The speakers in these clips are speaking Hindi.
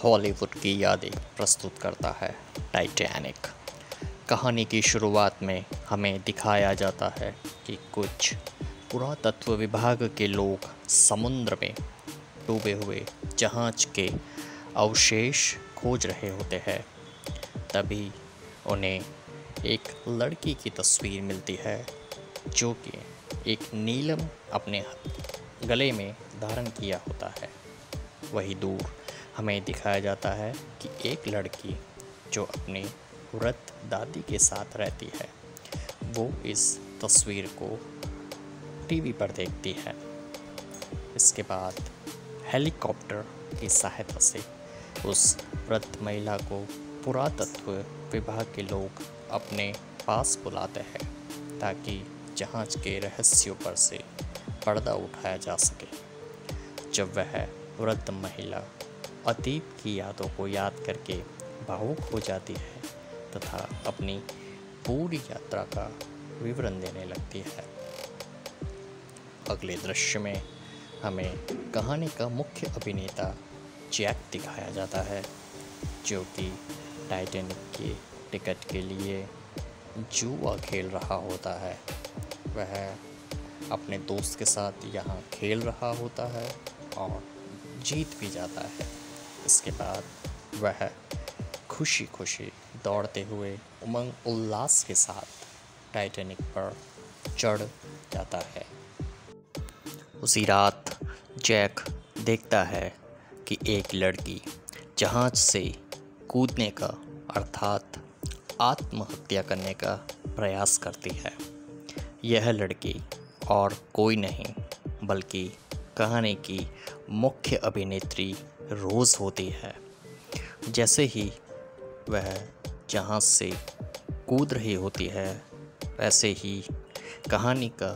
हॉलीवुड की यादें प्रस्तुत करता है टाइटैनिक। कहानी की शुरुआत में हमें दिखाया जाता है कि कुछ पुरातत्व विभाग के लोग समुद्र में डूबे हुए जहाज के अवशेष खोज रहे होते हैं। तभी उन्हें एक लड़की की तस्वीर मिलती है जो कि एक नीलम अपने गले में धारण किया होता है। वही दूर हमें दिखाया जाता है कि एक लड़की जो अपनी वृद्ध दादी के साथ रहती है वो इस तस्वीर को टीवी पर देखती है। इसके बाद हेलीकॉप्टर की सहायता से उस वृद्ध महिला को पुरातत्व विभाग के लोग अपने पास बुलाते हैं ताकि जहाज के रहस्यों पर से पर्दा उठाया जा सके। जब वह वृद्ध महिला अतीत की यादों को याद करके भावुक हो जाती है तथा अपनी पूरी यात्रा का विवरण देने लगती है। अगले दृश्य में हमें कहानी का मुख्य अभिनेता जैक दिखाया जाता है जो कि टाइटैनिक के टिकट के लिए जुआ खेल रहा होता है। वह अपने दोस्त के साथ यहाँ खेल रहा होता है और जीत भी जाता है। इसके बाद वह खुशी खुशी दौड़ते हुए उमंग उल्लास के साथ टाइटैनिक पर चढ़ जाता है। उसी रात जैक देखता है कि एक लड़की जहाज से कूदने का अर्थात आत्महत्या करने का प्रयास करती है। यह लड़की और कोई नहीं बल्कि कहानी की मुख्य अभिनेत्री रोज़ होती है। जैसे ही वह जहाज से कूद रही होती है वैसे ही कहानी का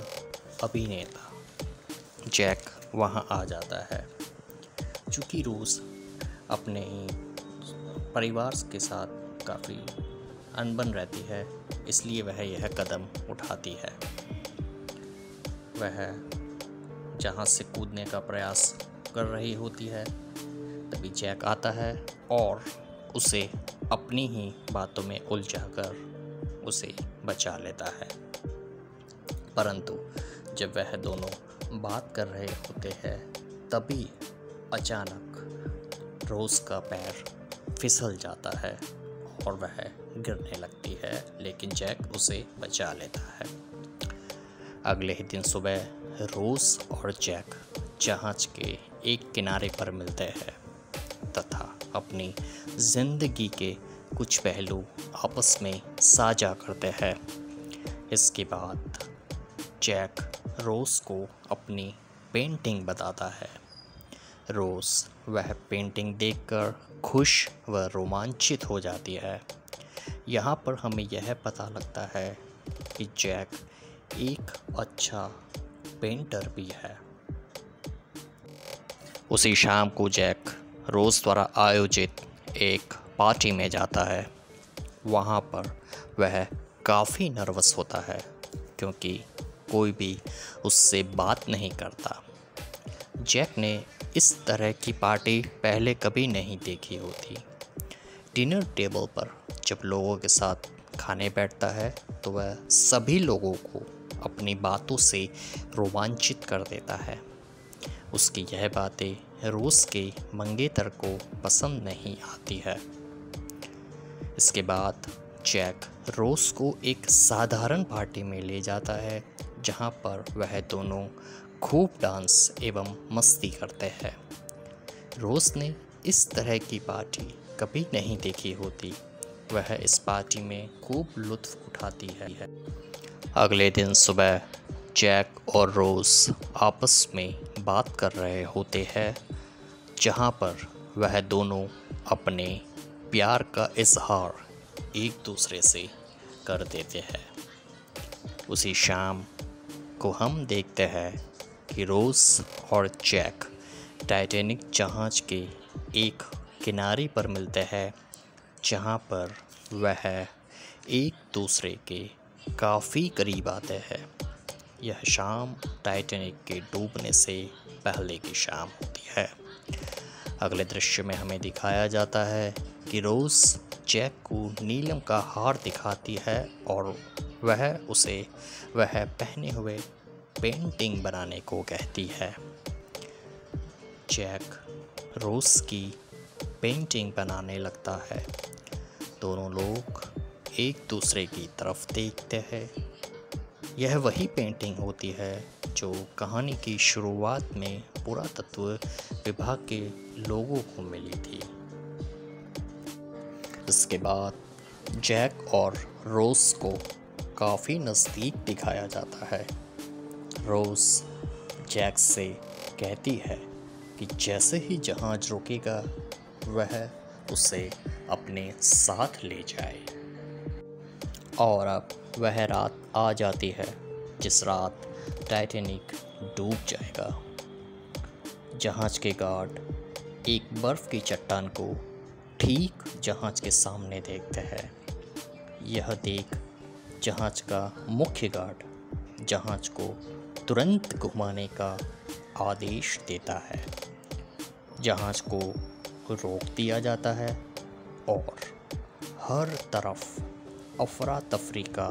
अभिनेता जैक वहां आ जाता है। चूँकि रोज़ अपने ही परिवार के साथ काफ़ी अनबन रहती है इसलिए वह यह कदम उठाती है। वह जहाज से कूदने का प्रयास कर रही होती है तभी जैक आता है और उसे अपनी ही बातों में उलझाकर उसे बचा लेता है। परंतु जब वह दोनों बात कर रहे होते हैं तभी अचानक रोज़ का पैर फिसल जाता है और वह गिरने लगती है, लेकिन जैक उसे बचा लेता है। अगले ही दिन सुबह रोज़ और जैक जहाज के एक किनारे पर मिलते हैं तथा अपनी जिंदगी के कुछ पहलू आपस में साझा करते हैं। इसके बाद जैक रोज़ को अपनी पेंटिंग बताता है। रोज़ वह पेंटिंग देखकर खुश व रोमांचित हो जाती है। यहाँ पर हमें यह पता लगता है कि जैक एक अच्छा पेंटर भी है। उसी शाम को जैक रोज़ द्वारा आयोजित एक पार्टी में जाता है। वहाँ पर वह काफ़ी नर्वस होता है क्योंकि कोई भी उससे बात नहीं करता। जैक ने इस तरह की पार्टी पहले कभी नहीं देखी होती। डिनर टेबल पर जब लोगों के साथ खाने बैठता है तो वह सभी लोगों को अपनी बातों से रोमांचित कर देता है। उसकी यह बातें रोज़ के मंगेतर को पसंद नहीं आती है। इसके बाद जैक रोज़ को एक साधारण पार्टी में ले जाता है जहां पर वह दोनों खूब डांस एवं मस्ती करते हैं। रोज़ ने इस तरह की पार्टी कभी नहीं देखी होती। वह इस पार्टी में खूब लुत्फ़ उठाती है। अगले दिन सुबह जैक और रोज़ आपस में बात कर रहे होते हैं जहां पर वह दोनों अपने प्यार का इजहार एक दूसरे से कर देते हैं। उसी शाम को हम देखते हैं कि रोज़ और जैक टाइटैनिक जहाज के एक किनारे पर मिलते हैं जहां पर वह एक दूसरे के काफ़ी करीब आते हैं। यह शाम टाइटैनिक के डूबने से पहले की शाम होती है। अगले दृश्य में हमें दिखाया जाता है कि रोज़ जैक को नीलम का हार दिखाती है और वह पहने हुए पेंटिंग बनाने को कहती है। जैक रोज़ की पेंटिंग बनाने लगता है। दोनों लोग एक दूसरे की तरफ देखते हैं। यह वही पेंटिंग होती है जो कहानी की शुरुआत में पुरातत्व विभाग के लोगों को मिली थी। इसके बाद जैक और रोज़ को काफ़ी नज़दीक दिखाया जाता है। रोज़ जैक से कहती है कि जैसे ही जहाज़ रुकेगा वह उसे अपने साथ ले जाए। और अब वह रात आ जाती है जिस रात टाइटैनिक डूब जाएगा। जहाज़ के गार्ड एक बर्फ़ की चट्टान को ठीक जहाज़ के सामने देखते हैं। यह देख जहाज़ का मुख्य गार्ड जहाज़ को तुरंत घुमाने का आदेश देता है। जहाज़ को रोक दिया जाता है और हर तरफ अफरा तफरी का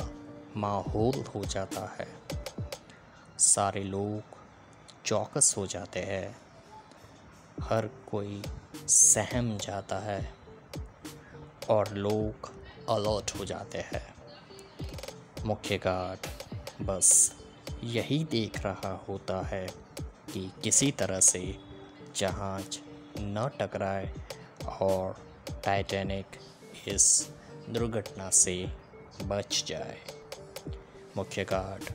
माहौल हो जाता है। सारे लोग चौकस हो जाते हैं। हर कोई सहम जाता है और लोग अलर्ट हो जाते हैं। मुख्य गार्ड बस यही देख रहा होता है कि किसी तरह से जहाज़ न टकराए और टाइटैनिक इस दुर्घटना से बच जाए। मुख्य गार्ड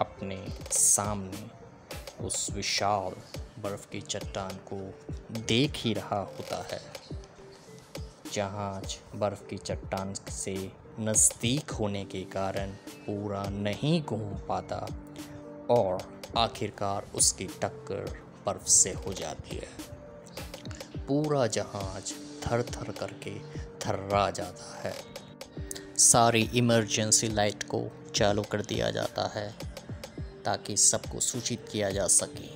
अपने सामने उस विशाल बर्फ़ की चट्टान को देख ही रहा होता है। जहाज़ बर्फ़ की चट्टान से नज़दीक होने के कारण पूरा नहीं घूम पाता और आखिरकार उसकी टक्कर बर्फ़ से हो जाती है। पूरा जहाज़ थर थर करके थर्रा जाता है। सारी इमरजेंसी लाइट को चालू कर दिया जाता है ताकि सबको सूचित किया जा सके।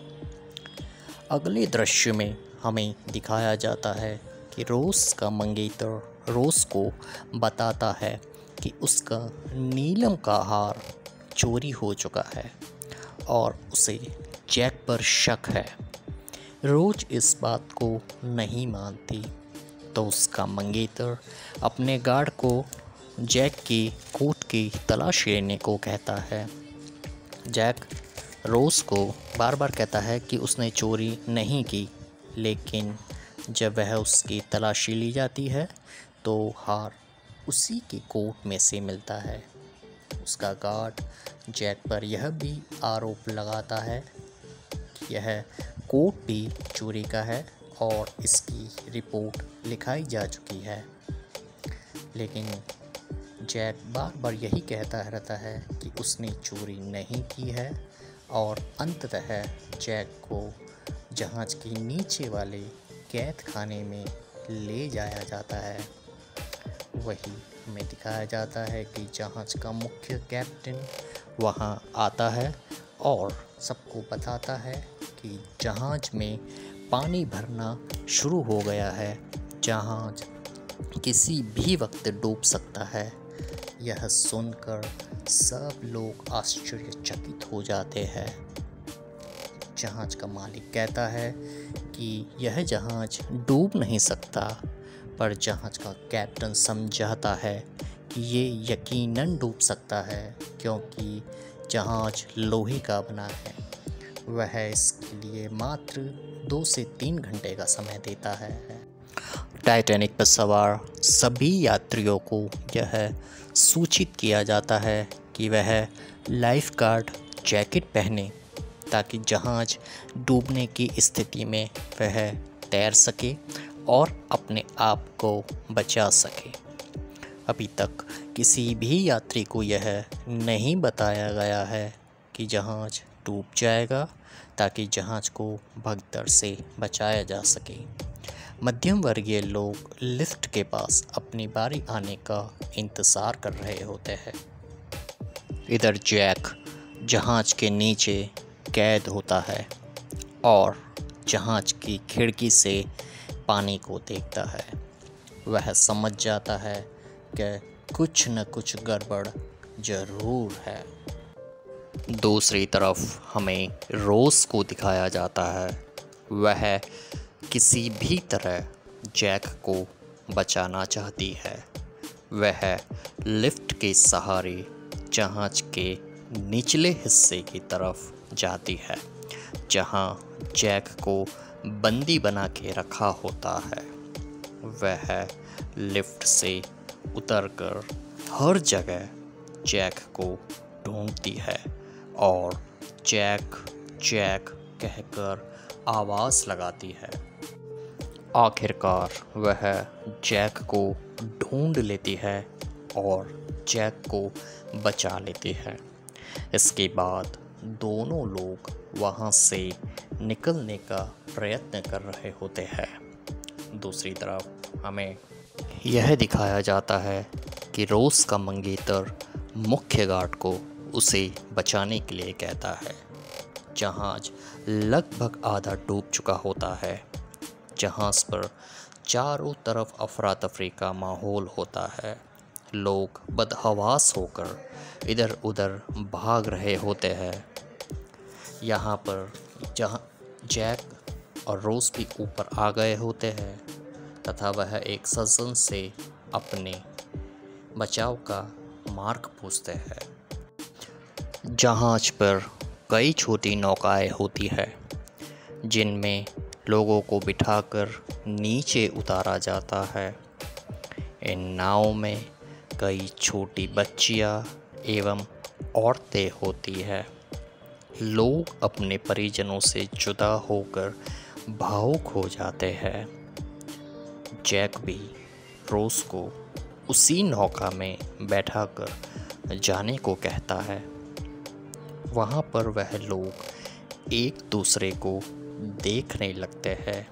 अगले दृश्य में हमें दिखाया जाता है कि रोज़ का मंगेतर रोज़ को बताता है कि उसका नीलम का हार चोरी हो चुका है और उसे जैक पर शक है। रोज़ इस बात को नहीं मानती तो उसका मंगेतर अपने गार्ड को जैक की कोट की तलाश लेने को कहता है। जैक रोज़ को बार बार कहता है कि उसने चोरी नहीं की, लेकिन जब वह उसकी तलाशी ली जाती है तो हार उसी के कोट में से मिलता है। उसका गार्ड जैक पर यह भी आरोप लगाता है कि यह कोट भी चोरी का है और इसकी रिपोर्ट लिखाई जा चुकी है। लेकिन जैक बार बार यही कहता रहता है कि उसने चोरी नहीं की है और अंततः जैक को जहाज़ के नीचे वाले कैद खाने में ले जाया जाता है। वही हमें दिखाया जाता है कि जहाज़ का मुख्य कैप्टन वहां आता है और सबको बताता है कि जहाज़ में पानी भरना शुरू हो गया है। जहाज़ किसी भी वक्त डूब सकता है। यह सुनकर सब लोग आश्चर्यचकित हो जाते हैं। जहाज़ का मालिक कहता है कि यह जहाज़ डूब नहीं सकता, पर जहाज़ का कैप्टन समझाता है कि ये यकीनन डूब सकता है क्योंकि जहाज़ लोहे का बना है। वह इसके लिए मात्र 2 से 3 घंटे का समय देता है। टाइटैनिक पर सवार सभी यात्रियों को यह सूचित किया जाता है कि वह लाइफ गार्ड जैकेट पहने ताकि जहाज़ डूबने की स्थिति में वह तैर सके और अपने आप को बचा सके। अभी तक किसी भी यात्री को यह नहीं बताया गया है कि जहाज़ डूब जाएगा ताकि जहाज़ को भगदड़ से बचाया जा सके। मध्यम वर्गीय लोग लिफ्ट के पास अपनी बारी आने का इंतज़ार कर रहे होते हैं। इधर जैक जहाज़ के नीचे कैद होता है और जहाज़ की खिड़की से पानी को देखता है। वह समझ जाता है कि कुछ न कुछ गड़बड़ जरूर है। दूसरी तरफ हमें रोज़ को दिखाया जाता है। वह किसी भी तरह जैक को बचाना चाहती है। वह लिफ्ट के सहारे जहाज के निचले हिस्से की तरफ जाती है, जहां जैक को बंदी बना के रखा होता है। वह लिफ्ट से उतरकर हर जगह जैक को ढूंढती है और जैक जैक कहकर आवाज़ लगाती है। आखिरकार वह जैक को ढूंढ लेती है और जैक को बचा लेती है। इसके बाद दोनों लोग वहाँ से निकलने का प्रयत्न कर रहे होते हैं। दूसरी तरफ हमें यह दिखाया जाता है कि रोज़ का मंगेतर मुख्य गार्ड को उसे बचाने के लिए कहता है। जहाज लगभग आधा डूब चुका होता है। जहाज़ पर चारों तरफ अफरा तफरी का माहौल होता है। लोग बदहवास होकर इधर उधर भाग रहे होते हैं। यहाँ पर जहाँ जैक और रोज़ भी ऊपर आ गए होते हैं तथा वह एक सज्जन से अपने बचाव का मार्ग पूछते हैं। जहाज पर कई छोटी नौकाएं होती है जिनमें लोगों को बिठाकर नीचे उतारा जाता है। इन नाव में कई छोटी बच्चियां एवं औरतें होती है। लोग अपने परिजनों से जुदा होकर भावुक हो जाते हैं। जैक भी रोज़ को उसी नौका में बैठाकर जाने को कहता है। वहाँ पर वह लोग एक दूसरे को देखने लगते हैं।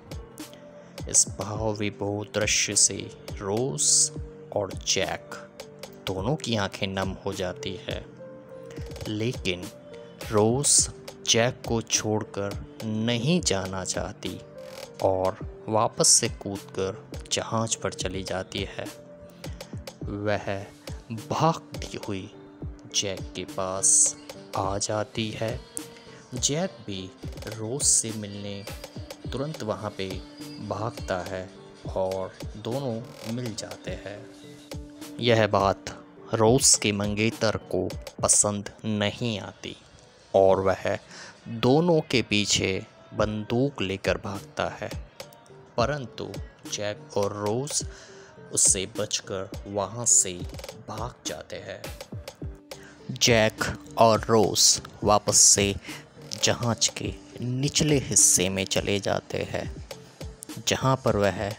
इस भावविभोर दृश्य से रोज़ और जैक दोनों की आंखें नम हो जाती है। लेकिन रोज़ जैक को छोड़कर नहीं जाना चाहती और वापस से कूदकर जहाज पर चली जाती है। वह भागती हुई जैक के पास आ जाती है। जैक भी रोज़ से मिलने तुरंत वहाँ पे भागता है और दोनों मिल जाते हैं। यह बात रोज़ के मंगेतर को पसंद नहीं आती और वह दोनों के पीछे बंदूक लेकर भागता है, परंतु जैक और रोज़ उससे बचकर वहाँ से भाग जाते हैं। जैक और रोज़ वापस से जहाज के निचले हिस्से में चले जाते हैं, जहाँ पर वह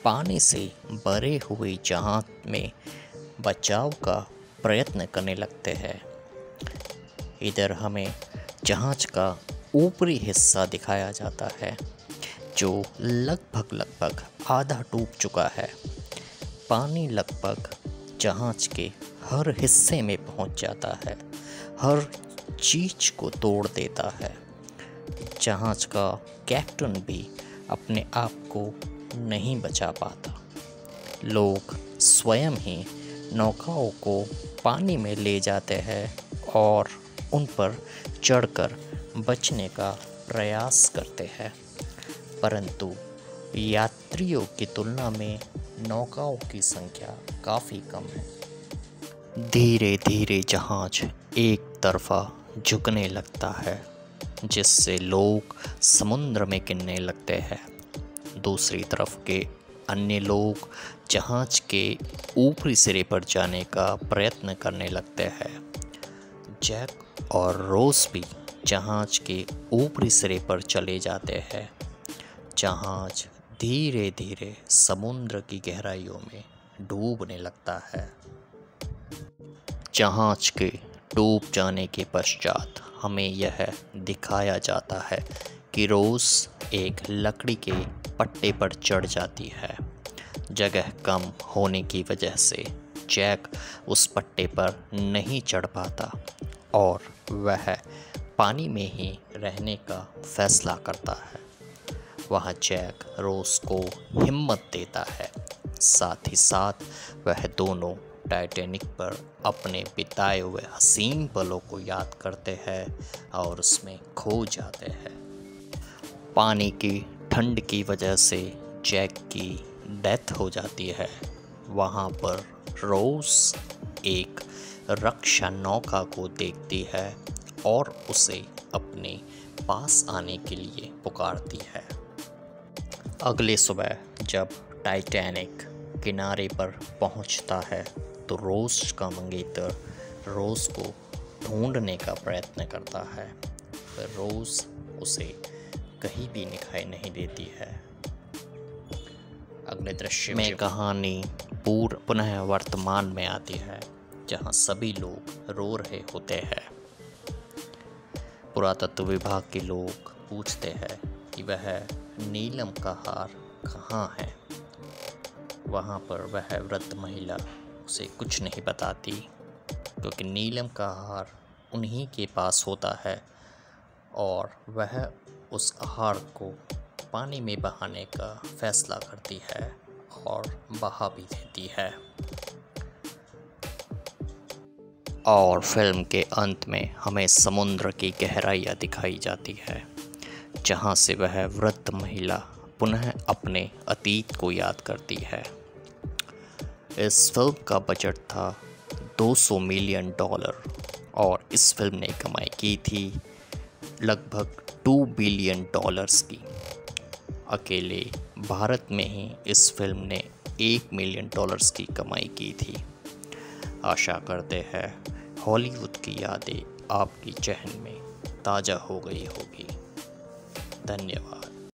पानी से भरे हुए जहाज में बचाव का प्रयत्न करने लगते हैं। इधर हमें जहाज का ऊपरी हिस्सा दिखाया जाता है जो लगभग आधा डूब चुका है। पानी लगभग जहाज के हर हिस्से में पहुंच जाता है, हर चीज़ को तोड़ देता है। जहाज का कैप्टन भी अपने आप को नहीं बचा पाता। लोग स्वयं ही नौकाओं को पानी में ले जाते हैं और उन पर चढ़कर बचने का प्रयास करते हैं, परंतु यात्रियों की तुलना में नौकाओं की संख्या काफ़ी कम है। धीरे धीरे जहाज एक तरफा झुकने लगता है, जिससे लोग समुद्र में गिरने लगते हैं। दूसरी तरफ के अन्य लोग जहाज के ऊपरी सिरे पर जाने का प्रयत्न करने लगते हैं। जैक और रोज़ भी जहाज के ऊपरी सिरे पर चले जाते हैं। जहाज धीरे धीरे समुद्र की गहराइयों में डूबने लगता है। जहाज के डूब जाने के पश्चात हमें यह दिखाया जाता है कि रोज़ एक लकड़ी के पट्टे पर चढ़ जाती है। जगह कम होने की वजह से जैक उस पट्टे पर नहीं चढ़ पाता और वह पानी में ही रहने का फैसला करता है। वहाँ जैक रोज को हिम्मत देता है। साथ ही साथ वह दोनों टाइटैनिक पर अपने बिताए हुए हसीन पलों को याद करते हैं और उसमें खो जाते हैं। पानी की ठंड की वजह से जैक की डेथ हो जाती है। वहाँ पर रोज एक रक्षा नौका को देखती है और उसे अपने पास आने के लिए पुकारती है। अगले सुबह जब टाइटैनिक किनारे पर पहुंचता है तो रोज का मंगेतर रोज को ढूंढने का प्रयत्न करता है, पर रोज उसे कहीं भी दिखाई नहीं देती है। अगले दृश्य में कहानी पुनः वर्तमान में आती है, जहां सभी लोग रो रहे होते हैं। पुरातत्व विभाग के लोग पूछते हैं कि वह नीलम का हार कहाँ है। वहाँ पर वह वृद्ध महिला उसे कुछ नहीं बताती, क्योंकि नीलम का हार उन्हीं के पास होता है और वह उस हार को पानी में बहाने का फैसला करती है और बहा भी देती है। और फिल्म के अंत में हमें समुद्र की गहराइयाँ दिखाई जाती है, जहाँ से वह वृद्ध महिला पुनः अपने अतीत को याद करती है। इस फिल्म का बजट था $200 मिलियन और इस फिल्म ने कमाई की थी लगभग $2 बिलियन की। अकेले भारत में ही इस फिल्म ने $1 मिलियन की कमाई की थी। आशा करते हैं हॉलीवुड की यादें आपकी जहन में ताज़ा हो गई होगी। धन्यवाद।